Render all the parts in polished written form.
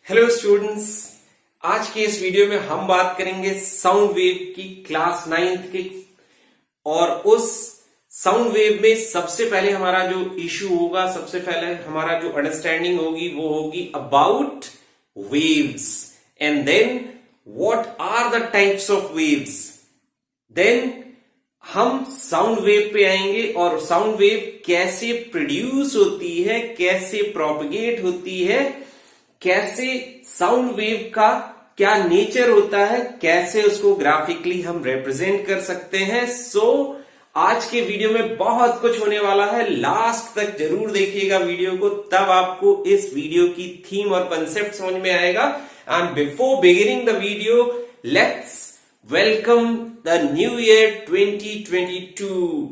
Hello students, आज के इस वीडियो में हम बात करेंगे साउंड वेव की क्लास 9th की। और उस साउंड वेव में सबसे पहले हमारा जो इशू होगा, सबसे पहले हमारा जो अंडरस्टैंडिंग होगी वो होगी about waves and then what are the types of waves. Then हम साउंड वेव पे आएंगे और साउंड वेव कैसे प्रोड्यूस होती है, कैसे प्रोपगेट होती है, कैसे साउंड वेव का क्या नेचर होता है, कैसे उसको ग्राफिकली हम रिप्रेजेंट कर सकते हैं। आज के वीडियो में बहुत कुछ होने वाला है, लास्ट तक जरूर देखिएगा वीडियो को, तब आपको इस वीडियो की थीम और कंसेप्ट समझ में आएगा। And before beginning the video, let's welcome the new year 2022।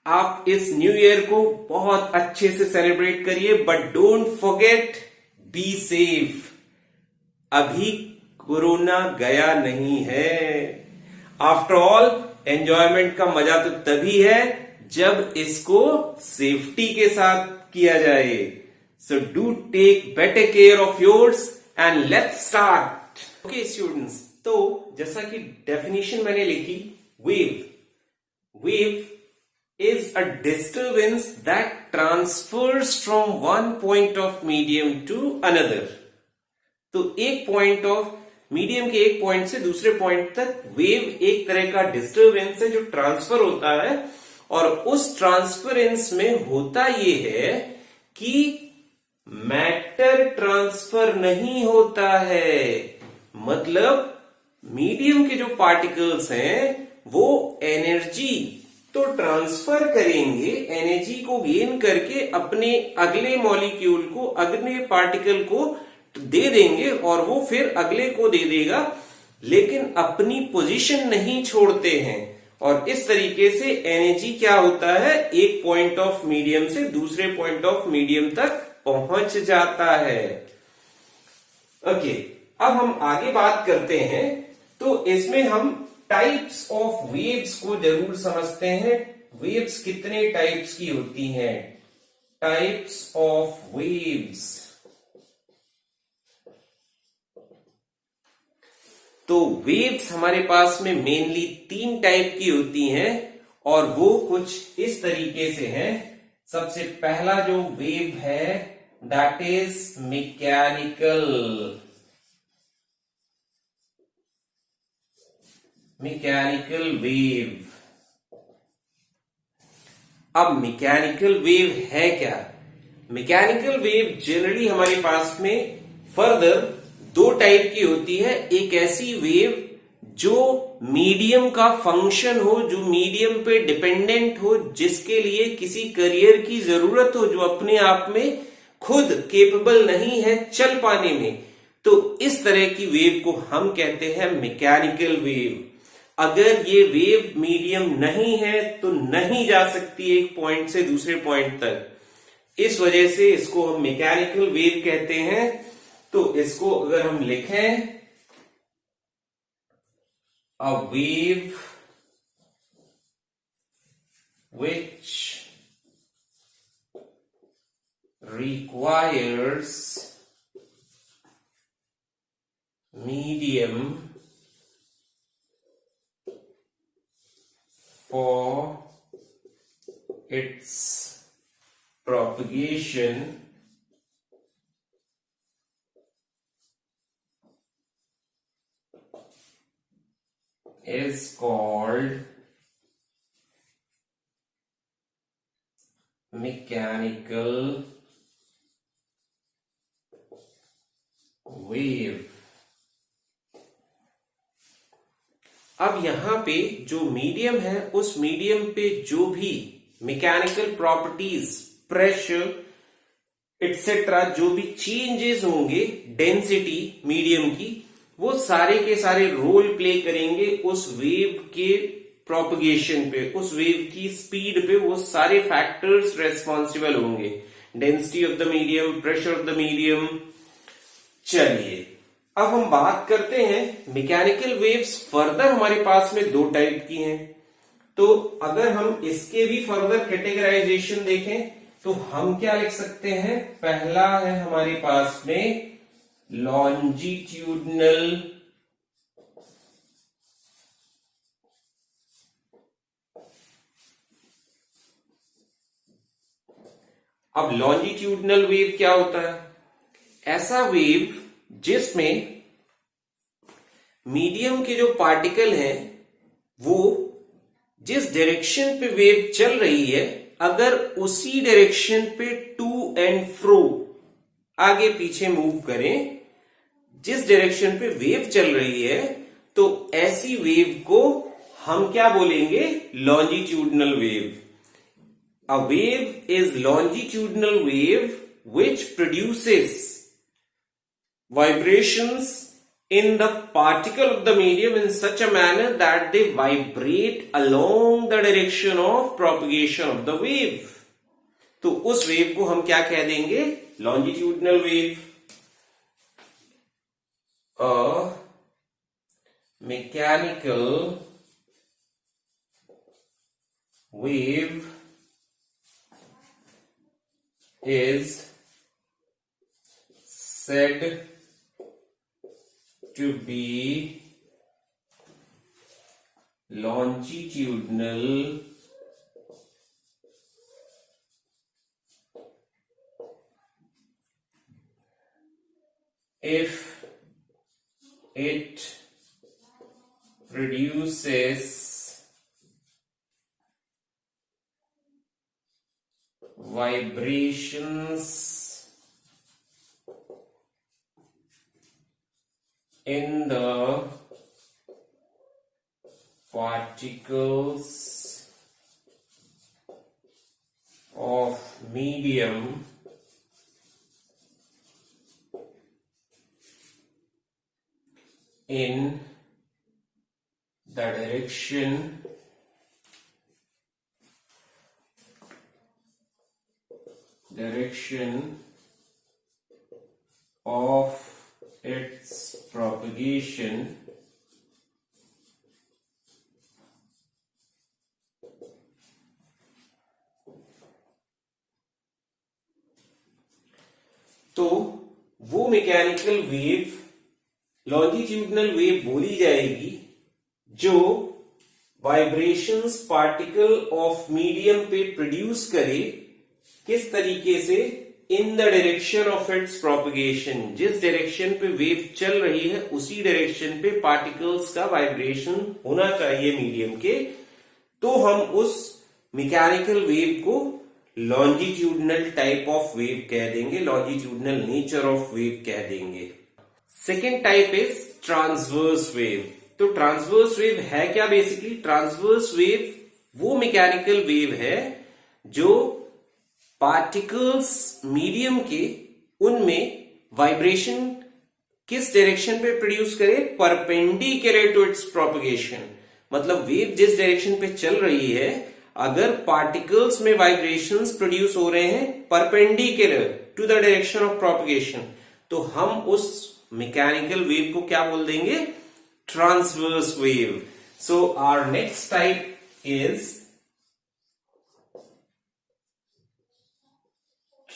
आप इस न्यू ईयर को बहुत अच्छे से सेलिब्रेट करिए, but don't forget, be safe. अभी कोरोना गया नहीं है। आफ्टर ऑल एंजॉयमेंट का मजा तो तभी है जब इसको सेफ्टी के साथ किया जाए। So do take better care of yours and let's start. Okay students, तो जैसा कि डेफिनेशन मैंने लिखी, wave is a disturbance that transfers from one point of medium to another। तो एक पॉइंट ऑफ मीडियम के एक पॉइंट से दूसरे पॉइंट तक वेव एक तरह का डिस्टरबेंस है जो ट्रांसफर होता है। और उस ट्रांसफरेंस में होता ये है कि मैटर ट्रांसफर नहीं होता है। मतलब मीडियम के जो पार्टिकल्स हैं वो एनर्जी तो ट्रांसफर करेंगे, एनर्जी को गेन करके अपने अगले मॉलिक्यूल को, अगले पार्टिकल को दे देंगे और वो फिर अगले को दे देगा, लेकिन अपनी पोजीशन नहीं छोड़ते हैं। और इस तरीके से एनर्जी क्या होता है, एक पॉइंट ऑफ मीडियम से दूसरे पॉइंट ऑफ मीडियम तक पहुंच जाता है। ओके, अब हम आगे बात करते हैं। तो इसमें हम टाइप्स ऑफ वेव्स को जरूर समझते हैं। वेव्स कितने टाइप्स की होती हैं? Types of waves. तो वेव्स हमारे पास में मेनली 3 टाइप की होती हैं और वो कुछ इस तरीके से हैं। सबसे पहला जो वेव है दैट इज मैकेनिकल वेव। अब मैकेनिकल वेव है क्या? मैकेनिकल वेव जनरली हमारे पास में फर्दर 2 टाइप की होती है। एक ऐसी वेव जो मीडियम का फंक्शन हो, जो मीडियम पे डिपेंडेंट हो, जिसके लिए किसी करियर की जरूरत हो, जो अपने आप में खुद केपेबल नहीं है चल पाने में। तो इस तरह की वेव को हम कहते हैं मैकेनिकल वेव। अगर ये वेव मीडियम नहीं है तो नहीं जा सकती एक पॉइंट से दूसरे पॉइंट तक। इस वजह से इसको हम मैकेनिकल वेव कहते हैं। तो इसको अगर हम लिखें, a wave which requires medium for its propagation is called mechanical wave। अब यहां पे जो मीडियम है, उस मीडियम पे जो भी मैकेनिकल प्रॉपर्टीज, प्रेशर एटसेट्रा, जो भी चेंजेस होंगे डेंसिटी मीडियम की, वो सारे के सारे रोल प्ले करेंगे उस वेव के प्रोपगेशन पे, उस वेव की स्पीड पे। वो सारे फैक्टर्स रेस्पॉन्सिबल होंगे, density of the medium, pressure of the medium. चलिए अब हम बात करते हैं मैकेनिकल वेव्स। फर्दर हमारे पास में 2 टाइप की हैं। तो अगर हम इसके भी फर्दर कैटेगराइजेशन देखें तो हम क्या लिख सकते हैं? पहला है हमारे पास में longitudinal अब लॉन्जिट्यूडनल वेव क्या होता है? ऐसा वेव जिसमें मीडियम के जो पार्टिकल हैं वो जिस डायरेक्शन पे वेव चल रही है, अगर उसी डायरेक्शन पे टू एंड फ्रो आगे पीछे मूव करें, जिस डायरेक्शन पे वेव चल रही है, तो ऐसी वेव को हम क्या बोलेंगे? Longitudinal wave. A wave is longitudinal wave which produces vibrations in the particle of the medium in such a manner that they vibrate along the direction of propagation of the wave. तो उस wave को हम क्या कह देंगे? longitudinal wave. A mechanical wave is said to be longitudinal if it produces vibrations in the particles of medium in the direction of its propagation तो वो mechanical wave longitudinal wave बोली जाएगी जो वाइब्रेशंस पार्टिकल ऑफ मीडियम पे produce करे. किस तरीके से? In the direction of its propagation. जिस डायरेक्शन पे वेव चल रही है उसी डायरेक्शन पे पार्टिकल्स का वाइब्रेशन होना चाहिए मीडियम के, तो हम उस मैकेनिकल वेव को लॉन्जिट्यूडनल टाइप ऑफ वेव कह देंगे, लॉन्जिट्यूडनल नेचर ऑफ वेव कह देंगे. Second type is transverse wave. तो ट्रांसवर्स वेव है क्या? बेसिकली ट्रांसवर्स वेव वो मैकेनिकल वेव है जो पार्टिकल्स मीडियम के उनमें वाइब्रेशन किस डायरेक्शन पे प्रोड्यूस करे? Perpendicular to its propagation. मतलब वेव जिस डायरेक्शन पे चल रही है, अगर पार्टिकल्स में वाइब्रेशंस प्रोड्यूस हो रहे हैं perpendicular to the direction of propagation, तो हम उस मैकेनिकल वेव को क्या बोल देंगे? Transverse wave. So our next type is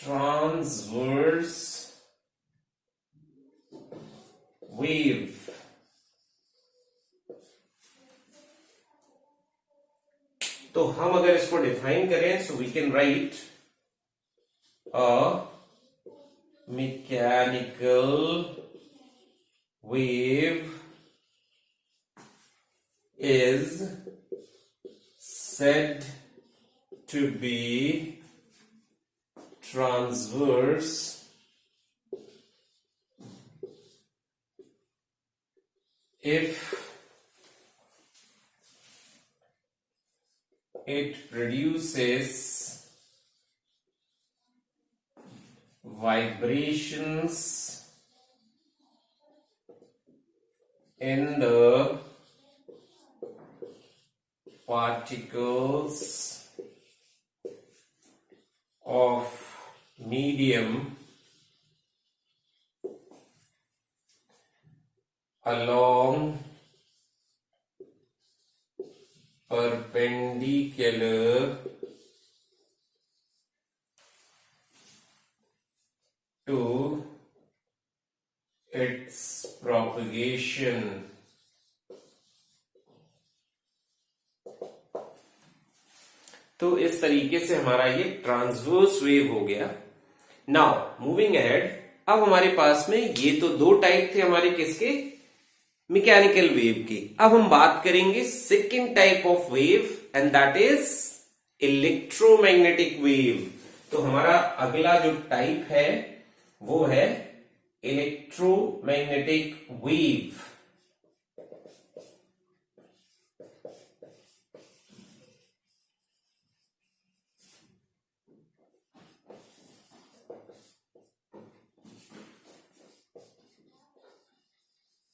transverse wave. तो हम अगर इसको डिफाइन करें, so we can write a mechanical wave is said to be transverse if it produces vibrations in the particles of medium along perpendicular to its propagation. तो इस तरीके से हमारा ये ट्रांसवर्स वेव हो गया। नाउ मूविंग अहेड, अब हमारे पास में ये तो दो टाइप थे हमारे किसके, मैकेनिकल वेव के। अब हम बात करेंगे second type of wave and that is electromagnetic wave. तो हमारा अगला जो टाइप है वो है इलेक्ट्रोमैग्नेटिक वेव।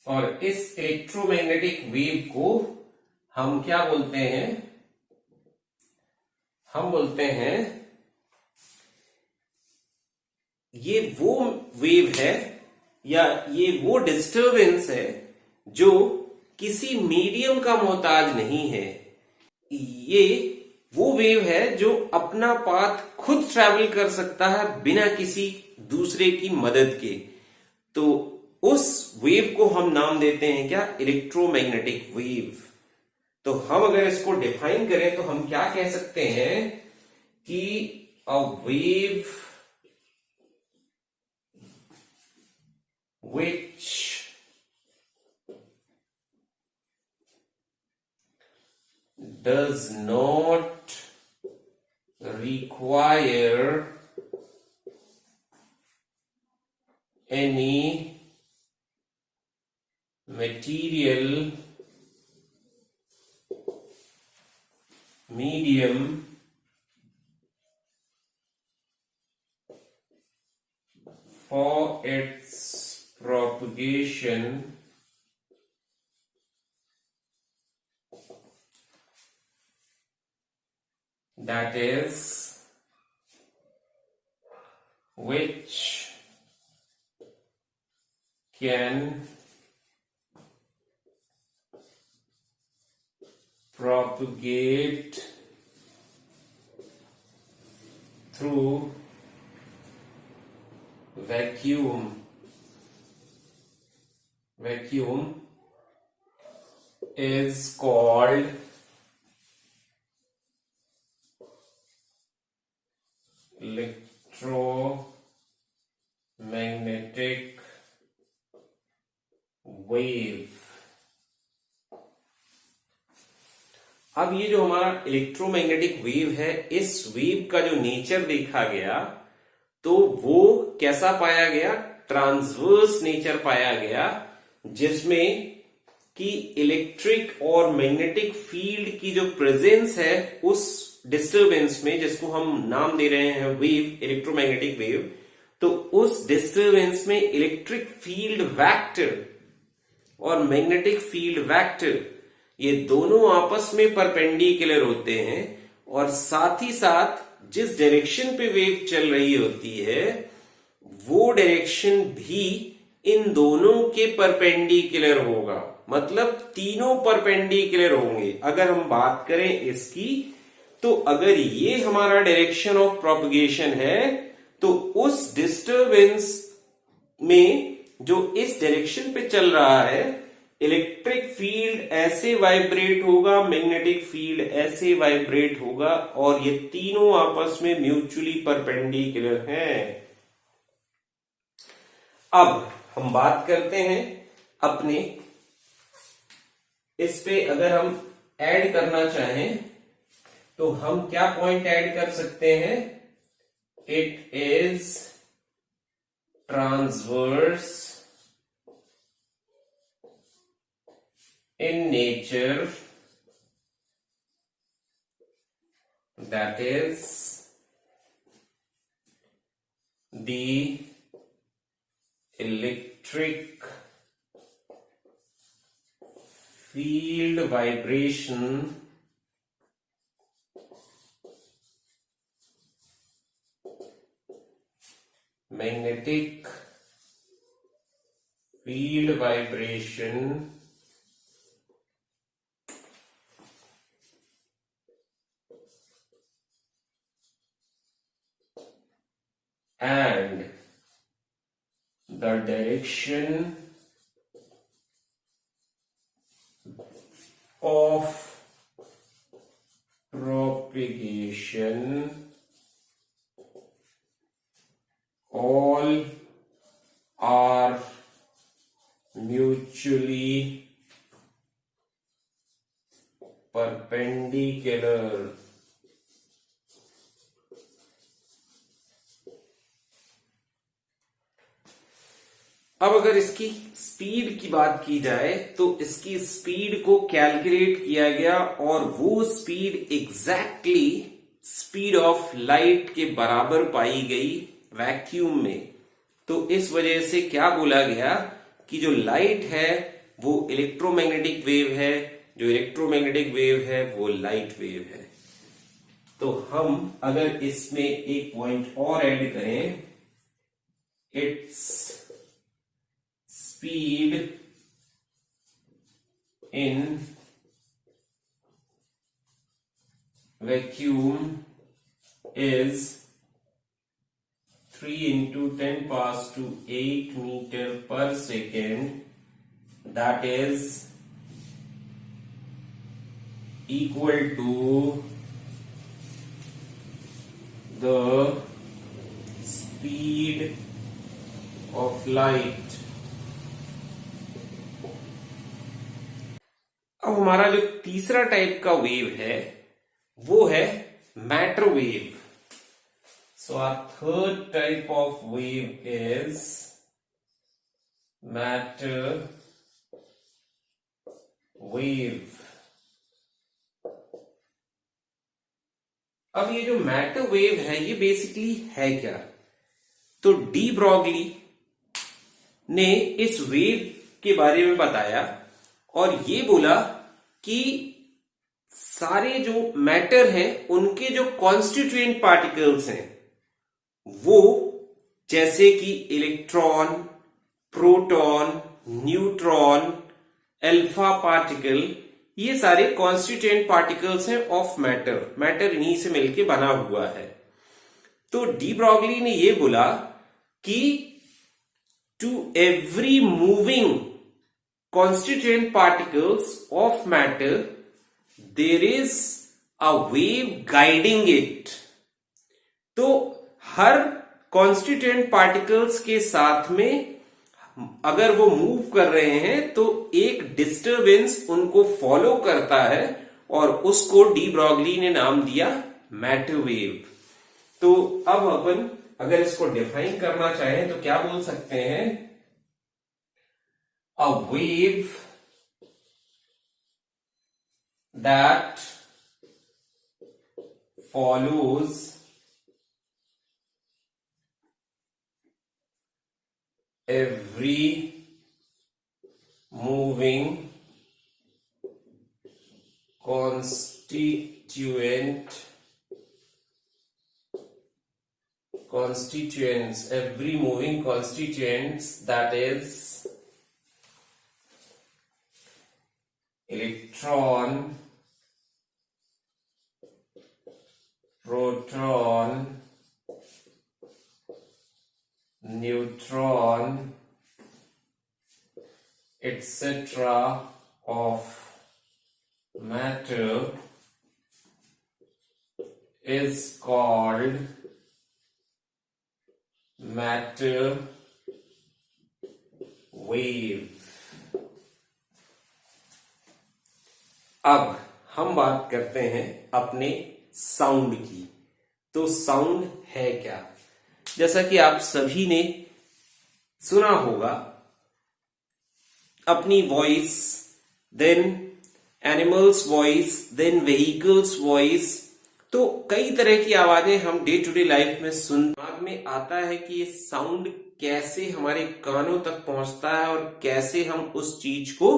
और इस इलेक्ट्रोमैग्नेटिक वेव को हम क्या बोलते हैं, हम बोलते हैं ये वो वेव है या ये वो डिस्टरबेंस है जो किसी मीडियम का मोहताज नहीं है। ये वो वेव है जो अपना पाथ खुद ट्रैवल कर सकता है बिना किसी दूसरे की मदद के। तो उस वेव को हम नाम देते हैं क्या, इलेक्ट्रोमैग्नेटिक वेव। तो हम अगर इसको डिफाइन करें तो हम क्या कह सकते हैं कि a wave which does not require any material medium for its propagation, that is which can propagate through vacuum. Vacuum is called electromagnetic wave। अब ये जो हमारा इलेक्ट्रोमैग्नेटिक वेव है, इस वेव का जो नेचर देखा गया तो वो कैसा पाया गया, ट्रांसवर्स नेचर पाया गया, जिसमें कि इलेक्ट्रिक और मैग्नेटिक फील्ड की जो प्रेजेंस है उस डिस्टरबेंस में, जिसको हम नाम दे रहे हैं वेव, इलेक्ट्रोमैग्नेटिक वेव, तो उस डिस्टरबेंस में इलेक्ट्रिक फील्ड वेक्टर और मैग्नेटिक फील्ड वेक्टर ये दोनों आपस में परपेंडिकुलर होते हैं, और साथ ही साथ जिस डायरेक्शन पे वेव चल रही होती है वो डायरेक्शन भी इन दोनों के परपेंडिकुलर होगा। मतलब तीनों परपेंडिकुलर होंगे। अगर हम बात करें इसकी, तो अगर ये हमारा डायरेक्शन ऑफ प्रोपगेशन है तो उस डिस्टरबेंस में जो इस डायरेक्शन पे चल रहा है, इलेक्ट्रिक फील्ड ऐसे वाइब्रेट होगा, मैग्नेटिक फील्ड ऐसे वाइब्रेट होगा, और ये तीनों आपस में म्यूचुअली परपेंडिकुलर हैं। अब हम बात करते हैं अपने, इस पे अगर हम ऐड करना चाहें तो हम क्या पॉइंट ऐड कर सकते हैं, it is transverse in nature, that is the electric field vibration magnetic field vibration and the direction of propagation, all are mutually perpendicular. अब अगर इसकी स्पीड की बात की जाए तो इसकी स्पीड को कैलकुलेट किया गया और वो speed exactly speed of light के बराबर पाई गई वैक्यूम में। तो इस वजह से क्या बोला गया कि जो लाइट है वो इलेक्ट्रोमैग्नेटिक वेव है, जो इलेक्ट्रोमैग्नेटिक वेव है वो लाइट वेव है। तो हम अगर इसमें एक पॉइंट और ऐड करें, it's speed in vacuum is 3 into 10 powers to 8 meter per second, that is equal to the speed of light। अब हमारा जो तीसरा टाइप का वेव है वो है matter wave. So our third type of wave is matter wave. अब ये जो मैटर वेव है ये बेसिकली है क्या? तो डी ब्रॉगली ने इस वेव के बारे में बताया और ये बोला कि सारे जो मैटर हैं उनके जो कॉन्स्टिट्यूएंट पार्टिकल्स हैं वो जैसे कि electron, proton, neutron, alpha particle, ये सारे कॉन्स्टिट्यूएंट पार्टिकल्स हैं ऑफ मैटर। मैटर इन्हीं से मिलके बना हुआ है। तो डी ब्रॉगली ने ये बोला कि to every moving constituent particles of matter there is a wave guiding it। तो हर constituent particles के साथ में अगर वो मूव कर रहे हैं तो एक डिस्टरबेंस उनको फॉलो करता है और उसको डी ब्रॉगली ने नाम दिया मैटर वेव। तो अब अपन अगर इसको डिफाइन करना चाहें तो क्या बोल सकते हैं? A wave that follows every moving constituents, that is electron, proton, neutron, etc. of matter is called matter wave। अब हम बात करते हैं अपने साउंड की। तो साउंड है क्या? जैसा कि आप सभी ने सुना होगा, अपनी voice, then animals voice, then vehicles voice. तो कई तरह की आवाजें हम डे टू डे लाइफ में दिमाग में आता है कि ये साउंड कैसे हमारे कानों तक पहुंचता है और कैसे हम उस चीज को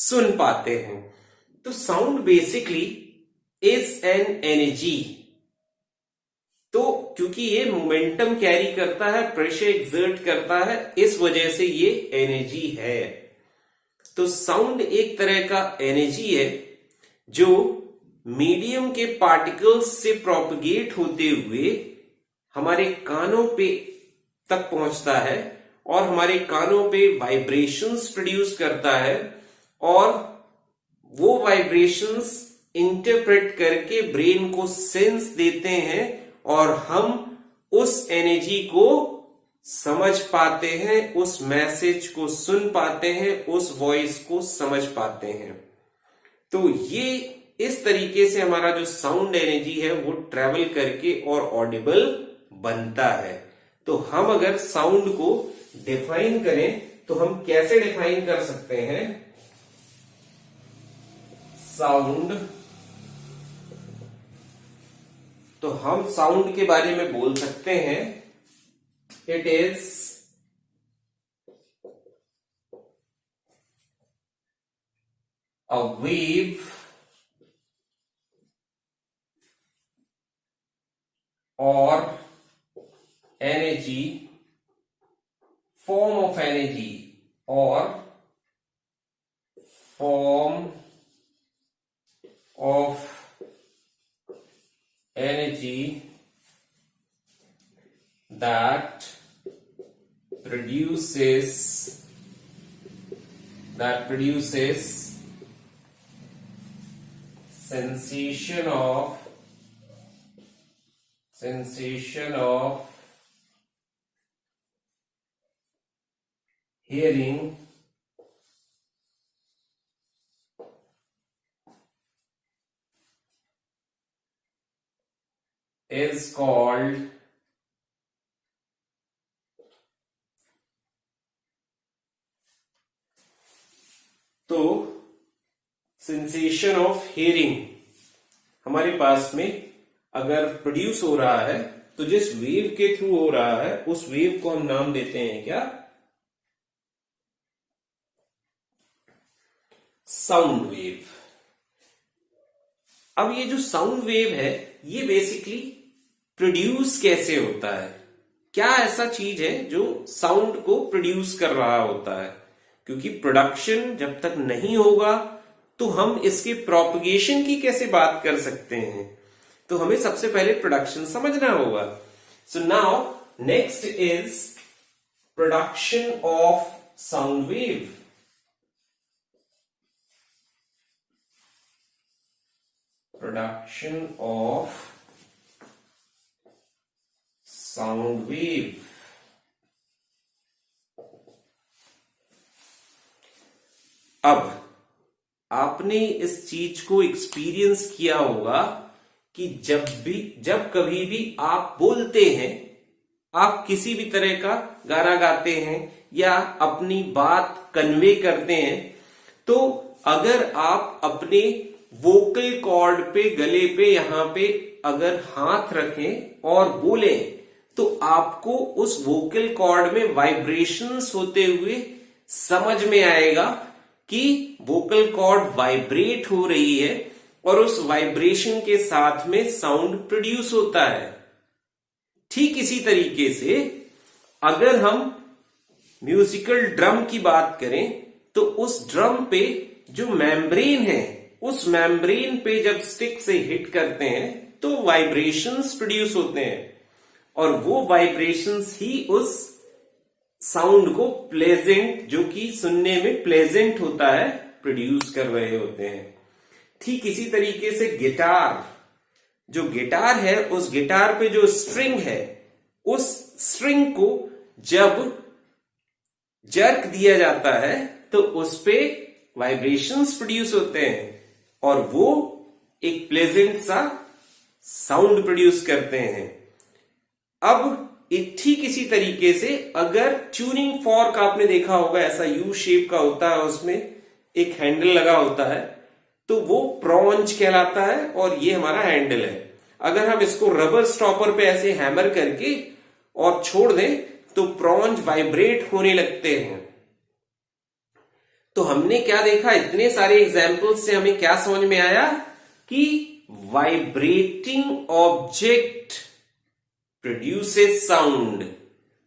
सुन पाते हैं। तो sound basically is an energy. तो क्योंकि ये मोमेंटम कैरी करता है, प्रेशर एक्सर्ट करता है, इस वजह से ये एनर्जी है। तो साउंड एक तरह का एनर्जी है जो मीडियम के पार्टिकल्स से प्रोपगेट होते हुए हमारे कानों पे तक पहुंचता है और हमारे कानों पे वाइब्रेशंस प्रोड्यूस करता है, और वो वाइब्रेशंस इंटरप्रेट करके ब्रेन को सेंस देते हैं और हम उस एनर्जी को समझ पाते हैं, उस मैसेज को सुन पाते हैं, उस वॉइस को समझ पाते हैं। तो ये इस तरीके से हमारा जो साउंड एनर्जी है वो ट्रेवल करके और ऑडिबल बनता है। तो हम अगर साउंड को डिफाइन करें तो हम कैसे डिफाइन कर सकते हैं? साउंड, तो हम साउंड के बारे में बोल सकते हैं it is a wave or energy, form of energy or form of energy that produces sensation of hearing is called तो सेंसेशन ऑफ हियरिंग हमारे पास में अगर प्रोड्यूस हो रहा है तो जिस वेव के थ्रू हो रहा है उस वेव को हम नाम देते हैं क्या? Sound wave. अब ये जो साउंड वेव है ये बेसिकली प्रोड्यूस कैसे होता है? क्या ऐसा चीज है जो साउंड को प्रोड्यूस कर रहा होता है? क्योंकि प्रोडक्शन जब तक नहीं होगा तो हम इसके प्रोपगेशन की कैसे बात कर सकते हैं? तो हमें सबसे पहले प्रोडक्शन समझना होगा। So now next is production of sound wave. Production of sound wave. अब आपने इस चीज को एक्सपीरियंस किया होगा कि जब कभी भी आप बोलते हैं, आप किसी भी तरह का गाना गाते हैं या अपनी बात कन्वे करते हैं, तो अगर आप अपने वोकल कॉर्ड पे, गले पे, यहां पे अगर हाथ रखें और बोलें तो आपको उस वोकल कॉर्ड में वाइब्रेशंस होते हुए समझ में आएगा कि वोकल कॉर्ड वाइब्रेट हो रही है और उस वाइब्रेशन के साथ में साउंड प्रोड्यूस होता है। ठीक इसी तरीके से अगर हम म्यूजिकल ड्रम की बात करें तो उस ड्रम पे जो मेम्ब्रेन है, उस मेम्ब्रेन पे जब स्टिक से हिट करते हैं तो वाइब्रेशंस प्रोड्यूस होते हैं और वो वाइब्रेशंस ही उस साउंड को प्लेजेंट, जो कि सुनने में प्लेजेंट होता है, प्रोड्यूस कर रहे होते हैं। ठीक इसी तरीके से गिटार, जो गिटार है उस गिटार पे जो स्ट्रिंग है, उस स्ट्रिंग को जब जर्क दिया जाता है तो उस पे वाइब्रेशंस प्रोड्यूस होते हैं और वो एक प्लेजेंट सा साउंड प्रोड्यूस करते हैं। अब ठीक इसी तरीके से अगर ट्यूनिंग फॉर्क आपने देखा होगा, ऐसा यू शेप का होता है, उसमें एक हैंडल लगा होता है, तो वो प्रॉन्च कहलाता है और ये हमारा हैंडल है। अगर हम इसको रबर स्टॉपर पे ऐसे हैमर करके और छोड़ दें तो प्रॉन्च वाइब्रेट होने लगते हैं। तो हमने क्या देखा, इतने सारे एग्जाम्पल्स से हमें क्या समझ में आया कि वाइब्रेटिंग ऑब्जेक्ट प्रोड्यूसेस साउंड।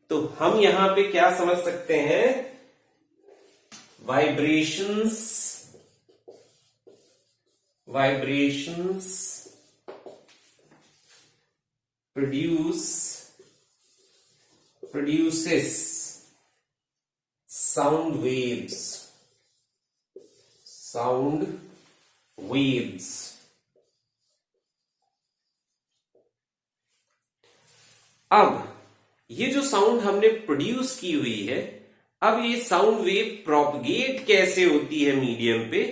तो हम यहां पे क्या समझ सकते हैं, vibrations produces sound waves, sound waves. अब ये जो साउंड हमने प्रोड्यूस की हुई है, अब ये साउंड वेव प्रोपगेट कैसे होती है मीडियम पे।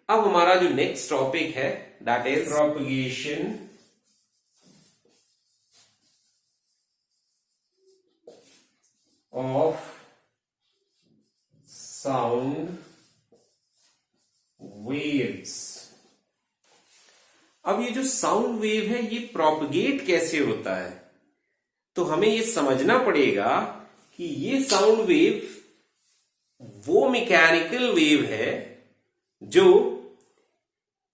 अब हमारा जो नेक्स्ट टॉपिक है that is propagation of sound waves. अब ये जो साउंड वेव है ये प्रोपगेट कैसे होता है, तो हमें ये समझना पड़ेगा कि ये साउंड वेव वो मैकेनिकल वेव है जो,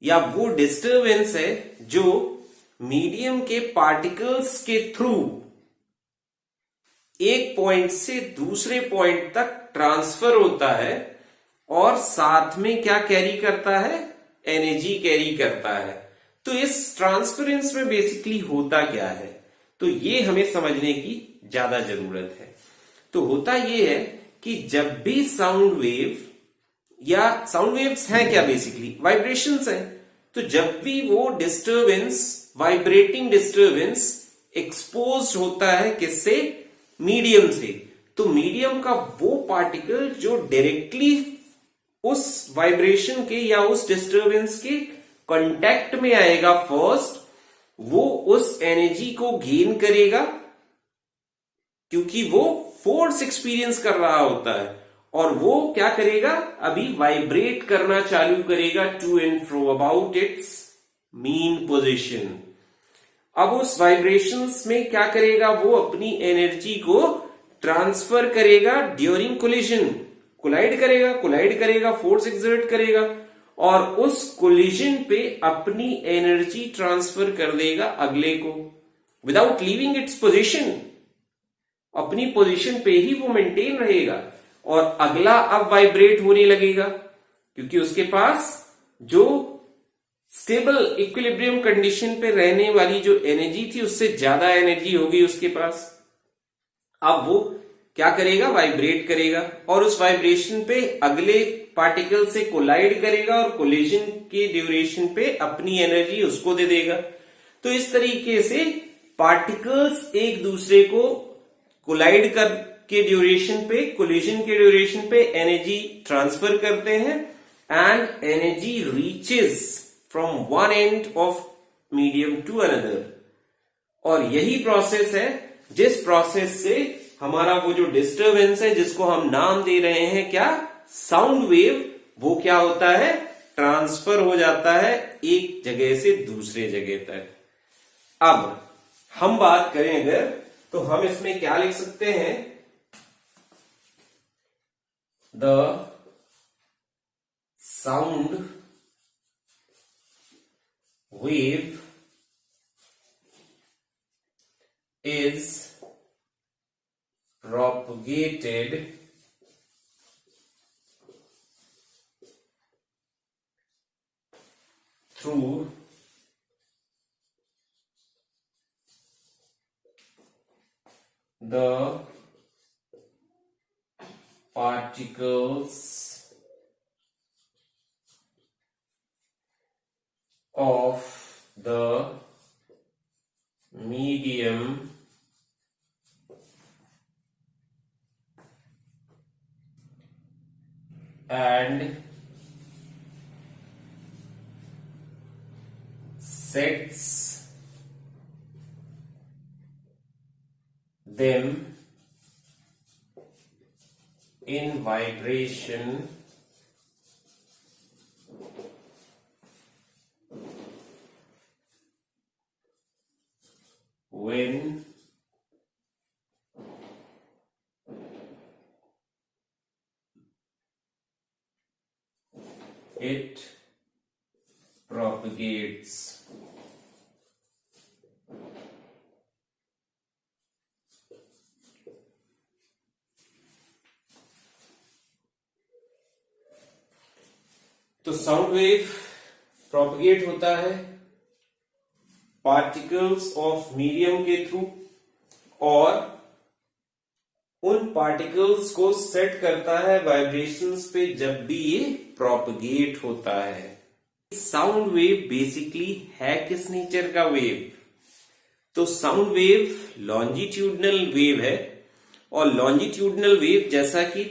या वो डिस्टरबेंस है जो मीडियम के पार्टिकल्स के थ्रू एक पॉइंट से दूसरे पॉइंट तक ट्रांसफर होता है और साथ में क्या कैरी करता है, एनर्जी कैरी करता है। तो इस ट्रांसफरेंस में बेसिकली होता क्या है, तो ये हमें समझने की ज्यादा जरूरत है। तो होता ये है कि जब भी साउंड वेव, या साउंड वेव्स हैं क्या, बेसिकली वाइब्रेशंस हैं, तो जब भी वो डिस्टरबेंस, वाइब्रेटिंग डिस्टरबेंस एक्सपोज होता है किससे, मीडियम से, तो मीडियम का वो पार्टिकल जो डायरेक्टली उस वाइब्रेशन के या उस डिस्टरबेंस के कांटेक्ट में आएगा फर्स्ट, वो उस एनर्जी को गेन करेगा क्योंकि वो फोर्स एक्सपीरियंस कर रहा होता है, और वो क्या करेगा, अभी वाइब्रेट करना चालू करेगा to and fro about its mean position. अब उस वाइब्रेशंस में क्या करेगा, वो अपनी एनर्जी को ट्रांसफर करेगा ड्यूरिंग कोलिजन, कोलाइड करेगा, फोर्स एक्सर्ट करेगा, और उस कोलिजन पे अपनी एनर्जी ट्रांसफर कर देगा अगले को विदाउट लीविंग इट्स पोजीशन। अपनी पोजीशन पे ही वो मेंटेन रहेगा और अगला अब वाइब्रेट होने लगेगा क्योंकि उसके पास जो स्टेबल इक्विलिब्रियम कंडीशन पे रहने वाली जो एनर्जी थी उससे ज्यादा एनर्जी होगी उसके पास। अब वो क्या करेगा, वाइब्रेट करेगा और उस वाइब्रेशन पे अगले पार्टिकल से कोलाइड करेगा और कोलिजन के ड्यूरेशन पे अपनी एनर्जी उसको दे देगा। तो इस तरीके से पार्टिकल्स एक दूसरे को कोलाइड कर के ड्यूरेशन पे, कोलिजन के ड्यूरेशन पे एनर्जी ट्रांसफर करते हैं and energy reaches from one end of medium to another. और यही प्रोसेस है जिस प्रोसेस से हमारा वो जो डिस्टरबेंस है जिसको हम नाम दे रहे हैं क्या, साउंड वेव, वो क्या होता है, ट्रांसफर हो जाता है एक जगह से दूसरे जगह तक। अब हम बात करें अगर, तो हम इसमें क्या लिख सकते हैं, the sound wave is propagated through the particles of the medium and sets them in vibration when it propagates. तो साउंड वेव प्रोपगेट होता है पार्टिकल्स ऑफ मीडियम के थ्रू, और उन पार्टिकल्स को सेट करता है वाइब्रेशंस पे जब भी ये प्रोपगेट होता है। साउंड वेव बेसिकली है किस नेचर का वेव? तो साउंड वेव लॉन्जिट्यूडनल वेव है, और लॉन्जिट्यूडनल वेव जैसा कि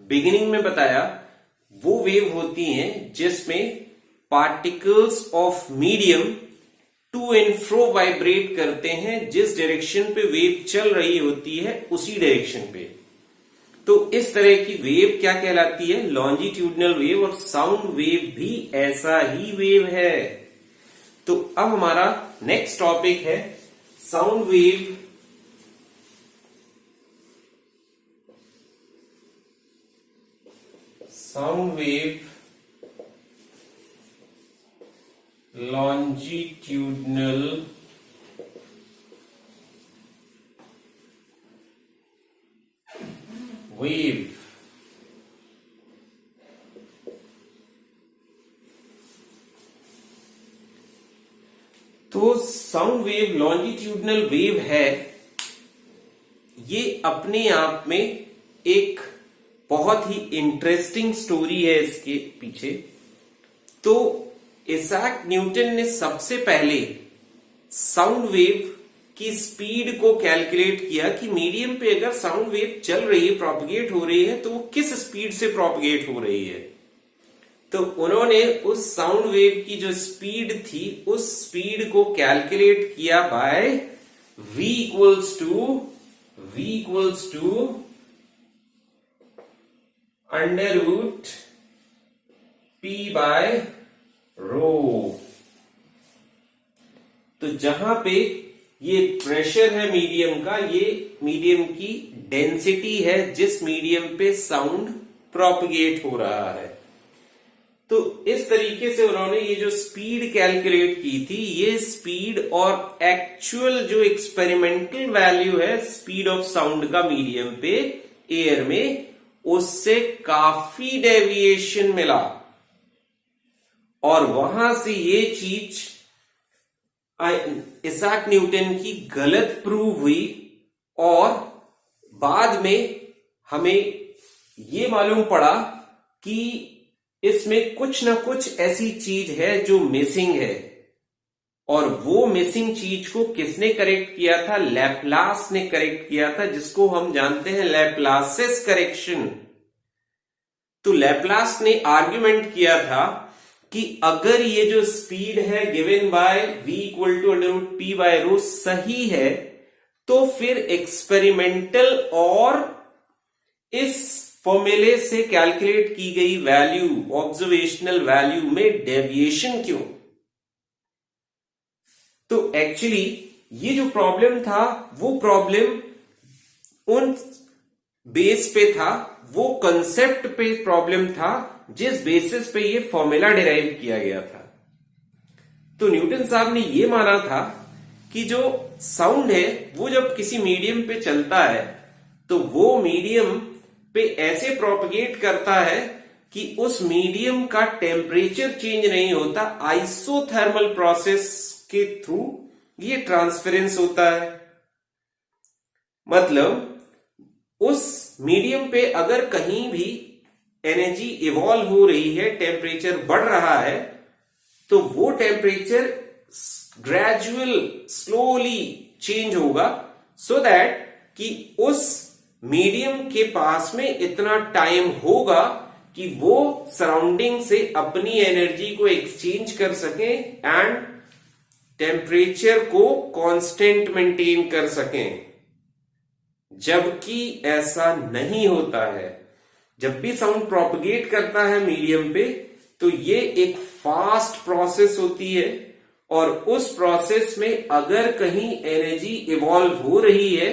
बिगिनिंग में बताया वो वेव होती हैं जिसमें particles of medium to and fro vibrate करते हैं, जिस डायरेक्शन पे वेव चल रही होती है उसी डायरेक्शन पे। तो इस तरह की वेव क्या कहलाती है? Longitudinal wave. और साउंड वेव भी ऐसा ही वेव है। तो अब हमारा नेक्स्ट टॉपिक है sound wave. Sound wave longitudinal wave। तो साउंड वेव लॉन्जिट्यूडनल वेव है, ये अपने आप में एक बहुत ही इंटरेस्टिंग स्टोरी है इसके पीछे। तो इसैक न्यूटन ने सबसे पहले साउंड वेव की स्पीड को कैलकुलेट किया कि मीडियम पे अगर साउंड वेव चल रही है, प्रोपगेट हो रही है, तो वो किस स्पीड से प्रोपगेट हो रही है। तो उन्होंने उस साउंड वेव की जो स्पीड थी उस स्पीड को कैलकुलेट किया by v equals to under root p by rho. तो जहां पे ये प्रेशर है मीडियम का, ये मीडियम की डेंसिटी है जिस मीडियम पे साउंड प्रोपगेट हो रहा है। तो इस तरीके से उन्होंने ये जो स्पीड कैलकुलेट की थी, ये स्पीड और एक्चुअल जो एक्सपेरिमेंटल वैल्यू है स्पीड ऑफ साउंड का मीडियम पे एयर में, उससे काफी डेविएशन मिला, और वहां से ये चीज इसैक न्यूटन की गलत प्रूव हुई। और बाद में हमें ये मालूम पड़ा कि इसमें कुछ ना कुछ ऐसी चीज है जो मिसिंग है, और वो मिसिंग चीज को किसने करेक्ट किया था? लैपलास ने करेक्ट किया था, जिसको हम जानते हैं लैपलासिस करेक्शन। तो लैपलास ने आर्ग्यूमेंट किया था कि अगर ये जो स्पीड है given by v equal to under root p by rho सही है, तो फिर एक्सपेरिमेंटल और इस फॉर्मूले से कैलकुलेट की गई वैल्यू, ऑब्जर्वेशनल वैल्यू में डेविएशन क्यों? तो एक्चुअली ये जो प्रॉब्लम था वो प्रॉब्लम उन बेस पे था, वो कंसेप्ट पे प्रॉब्लम था जिस बेसिस पे ये फॉर्मूला डिराइव किया गया था। तो न्यूटन साहब ने ये माना था कि जो साउंड है वो जब किसी मीडियम पे चलता है तो वो मीडियम पे ऐसे प्रोपगेट करता है कि उस मीडियम का टेम्परेचर चेंज नहीं होता, आइसोथर्मल प्रोसेस के थ्रू ये ट्रांसफरेंस होता है। मतलब उस मीडियम पे अगर कहीं भी एनर्जी इवॉल्व हो रही है, टेम्परेचर बढ़ रहा है, तो वो टेम्परेचर ग्रेजुअल स्लोली चेंज होगा, सो दैट कि उस मीडियम के पास में इतना टाइम होगा कि वो सराउंडिंग से अपनी एनर्जी को एक्सचेंज कर सकें एंड टेम्परेचर को कांस्टेंट मेंटेन कर सकें। जबकि ऐसा नहीं होता है। जब भी साउंड प्रोपगेट करता है मीडियम पे, तो ये एक फास्ट प्रोसेस होती है, और उस प्रोसेस में अगर कहीं एनर्जी इवॉल्व हो रही है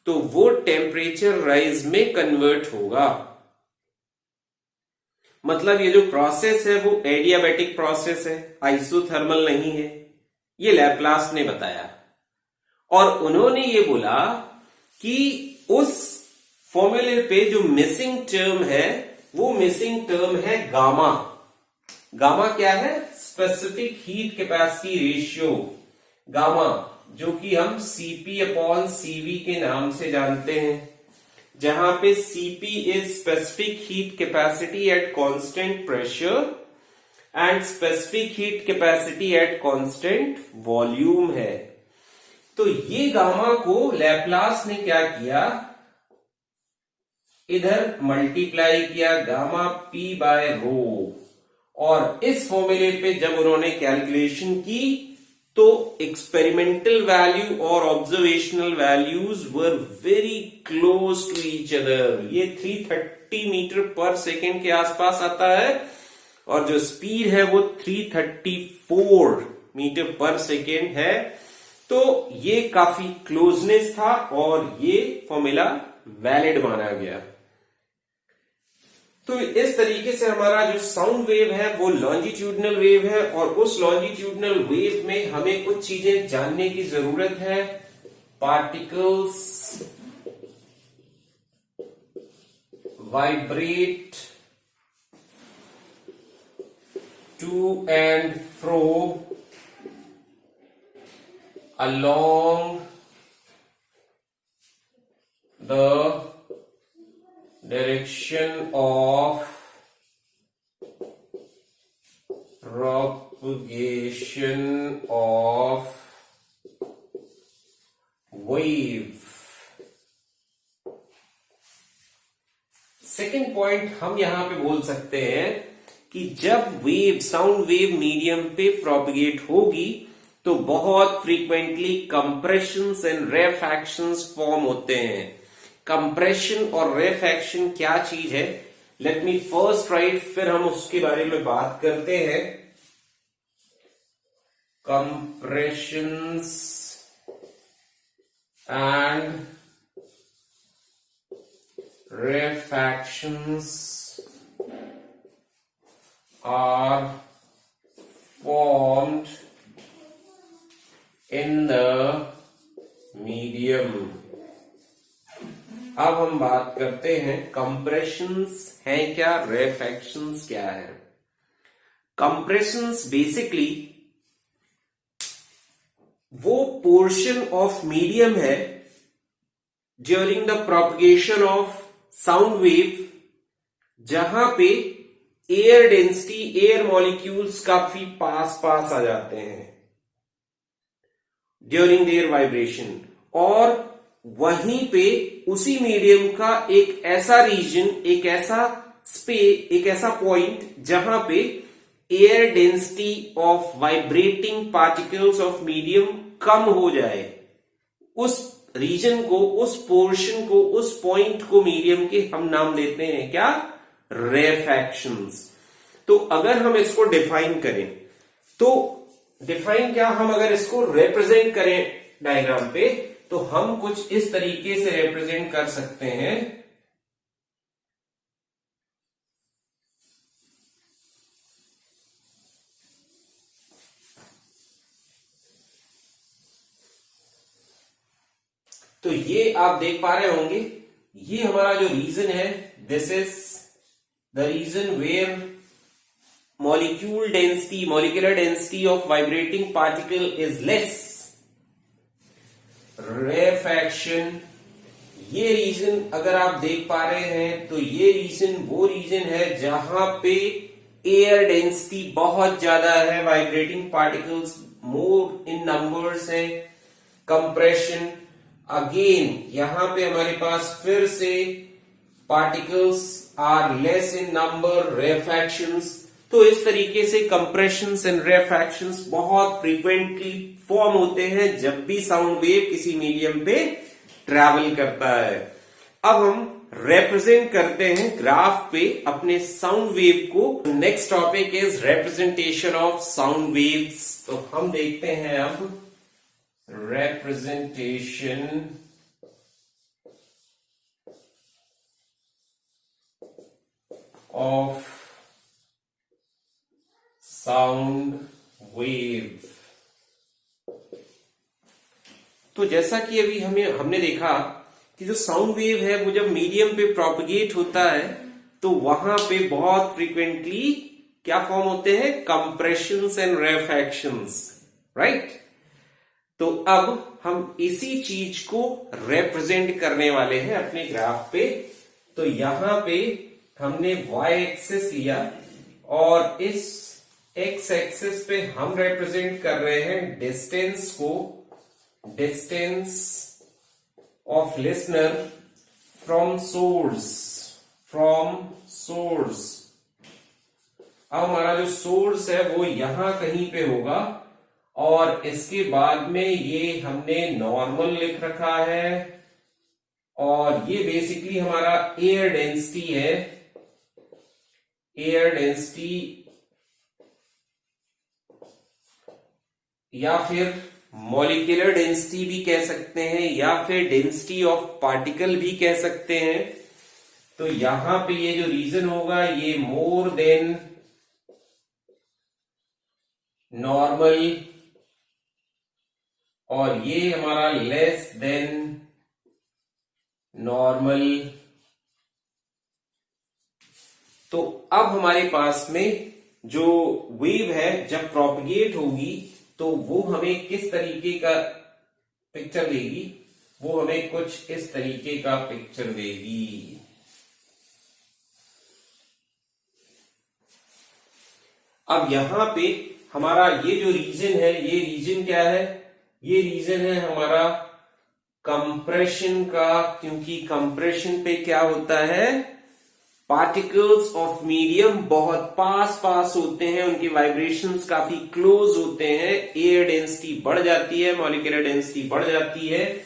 तो वो टेम्परेचर राइज में कन्वर्ट होगा। मतलब ये जो प्रोसेस है वो एडियाबैटिक प्रोसेस है, आइसोथर्मल नहीं है। ये लैपलास ने बताया, और उन्होंने ये बोला कि उस फॉर्मूले पे जो मिसिंग टर्म है वो मिसिंग टर्म है गामा। गामा क्या है? Specific heat capacity ratio, gamma, जो कि हम Cp/Cv के नाम से जानते हैं। जहां पे Cp is specific heat capacity at constant pressure and specific heat capacity at constant volume है। तो ये गामा को लैप्लास ने क्या किया, इधर मल्टीप्लाई किया गामा पी बाय रो, और इस फॉर्मूले पे जब उन्होंने कैलकुलेशन की तो एक्सपेरिमेंटल वैल्यू और observational values were very close to each other. ये 330 मीटर पर सेकेंड के आसपास आता है और जो स्पीड है वो 334 मीटर पर सेकेंड है। तो ये काफी क्लोजनेस था और ये फॉर्मूला वैलिड माना गया। तो इस तरीके से हमारा जो साउंड वेव है वो लॉन्जिट्यूडनल वेव है, और उस लॉन्जिट्यूडनल वेव में हमें कुछ चीजें जानने की जरूरत है। Particles vibrate to and fro along the direction of propagation of wave। Second point हम यहां पे बोल सकते हैं कि जब वेव साउंड वेव मीडियम पे प्रोपगेट होगी तो बहुत frequently compressions and rarefactions form होते हैं। कंप्रेशन और रेफैक्शन क्या चीज है, लेट मी फर्स्ट राइट, फिर हम उसके बारे में बात करते हैं। Compressions and rarefactions are formed in the medium। अब हम बात करते हैं कंप्रेशंस हैं क्या, रेफैक्शंस क्या है। कंप्रेशंस बेसिकली वो पोर्शन ऑफ मीडियम है during the propagation of sound wave जहां पे एयर डेंसिटी, एयर मॉलिक्यूल्स काफी पास पास आ जाते हैं ड्यूरिंग देयर वाइब्रेशन, और वहीं पे उसी मीडियम का एक ऐसा रीजन, एक ऐसा स्पेस, एक ऐसा पॉइंट जहां पे air density of vibrating particles of medium कम हो जाए, उस रीजन को, उस पोर्शन को, उस पॉइंट को मीडियम के हम नाम देते हैं क्या, रेफैक्शंस। तो अगर हम इसको डिफाइन करें तो डिफाइन क्या, हम अगर इसको रिप्रेजेंट करें डायग्राम पे तो हम कुछ इस तरीके से रिप्रेजेंट कर सकते हैं। तो ये आप देख पा रहे होंगे, ये हमारा जो रीजन है, this is the region where molecular density of vibrating particle is less। Rarefaction, ये रीजन अगर आप देख पा रहे हैं तो ये रीजन वो रीजन है जहां पे एयर डेंसिटी बहुत ज्यादा है, vibrating particles more in numbers है। कंप्रेशन, अगेन यहां पे हमारे पास फिर से particles are less in number, rarefactions. तो इस तरीके से कंप्रेशंस एंड रेफैक्शंस बहुत फ्रीक्वेंटली फॉर्म होते हैं जब भी साउंड वेव किसी मीडियम पे ट्रैवल करता है। अब हम रिप्रेजेंट करते हैं ग्राफ पे अपने साउंड वेव को। Next topic is representation of sound waves. तो हम देखते हैं अब रिप्रेजेंटेशन ऑफ साउंड वेव। तो जैसा कि अभी हमने देखा कि जो साउंड वेव है वो जब मीडियम पे प्रोपगेट होता है तो वहां पे बहुत फ्रीक्वेंटली क्या फॉर्म होते हैं, कंप्रेशंस एंड रेफैक्शंस, राइट। तो अब हम इसी चीज को रिप्रेजेंट करने वाले हैं अपने ग्राफ पे। तो यहां पे हमने y एक्सिस लिया और इस x एक्सिस पे हम रिप्रेजेंट कर रहे हैं डिस्टेंस को, distance of listener from source, अब हमारा जो सोर्स है वो यहां कहीं पे होगा और इसके बाद में ये हमने नॉर्मल लिख रखा है और ये बेसिकली हमारा एयर डेंसिटी है, एयर डेंसिटी या फिर मॉलिक्यूलर डेंसिटी भी कह सकते हैं या फिर डेंसिटी ऑफ पार्टिकल भी कह सकते हैं। तो यहां पे ये जो रीजन होगा ये मोर देन नॉर्मल और ये हमारा लेस देन नॉर्मल। तो अब हमारे पास में जो वेव है जब प्रोपगेट होगी तो वो हमें किस तरीके का पिक्चर देगी, वो हमें कुछ इस तरीके का पिक्चर देगी। अब यहां पे हमारा ये जो रीजन है, ये रीजन क्या है, ये रीजन है हमारा कंप्रेशन का, क्योंकि कंप्रेशन पे क्या होता है, पार्टिकल्स ऑफ मीडियम बहुत पास होते हैं, उनके वाइब्रेशंस काफी क्लोज होते हैं, एयर डेंसिटी बढ़ जाती है, मॉलिक्यूलर डेंसिटी बढ़ जाती है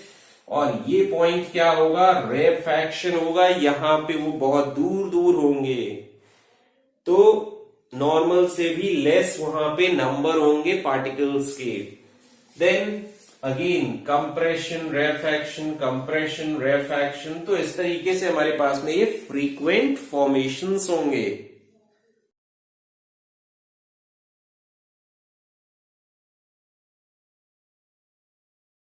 और ये पॉइंट क्या होगा, रेफैक्शन होगा, यहां पे वो बहुत दूर दूर होंगे तो नॉर्मल से भी लेस वहां पे नंबर होंगे पार्टिकल्स के। देन अगेन कंप्रेशन रेफैक्शन, तो इस तरीके से हमारे पास में ये फ्रीक्वेंट फॉर्मेशंस होंगे।